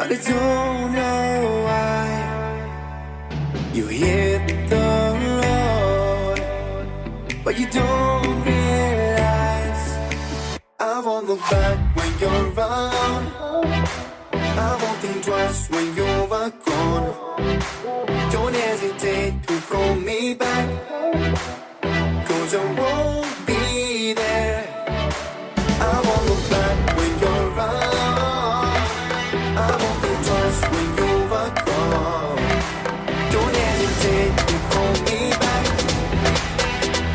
I don't know why you hit the road, but you don't realize I won't look back when you're around. I won't think twice when you're gone. Don't hesitate to call me back, 'cause I won't be there. I won't look back when you're around. I won't think twice when you're gone. Don't hesitate to call me back,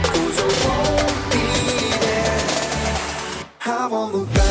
'cause I won't be there. I won't look back.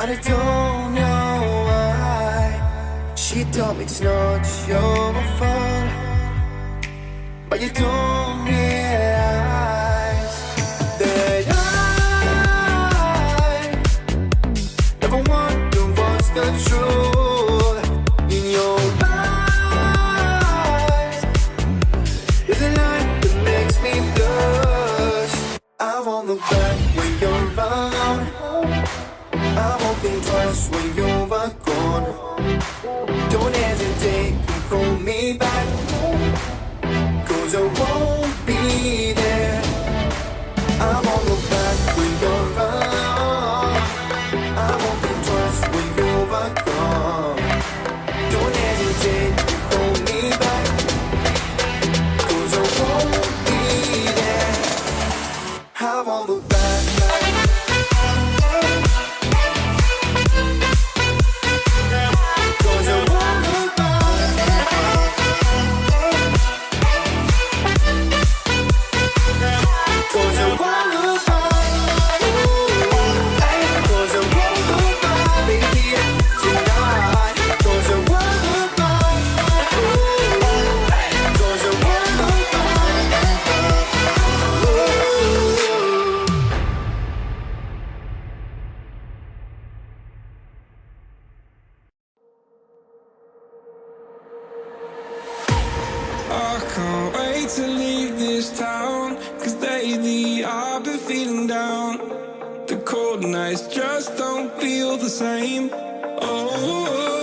I don't know why she told me it's not your fault, but you don't realize that I never wonder what's the truth in your eyes. There's a light that makes me blush. I won't look back when you're around. I won't think twice when you're gone. Don't hesitate to call me back, 'cause I won't be there. I won't look back when you're around. I won't think twice when you're gone. Don't hesitate to call me back, 'cause I won't be there. I won't look back. I can't wait to leave this town, 'cause lately I've been feeling down. The cold nights just don't feel the same. Oh,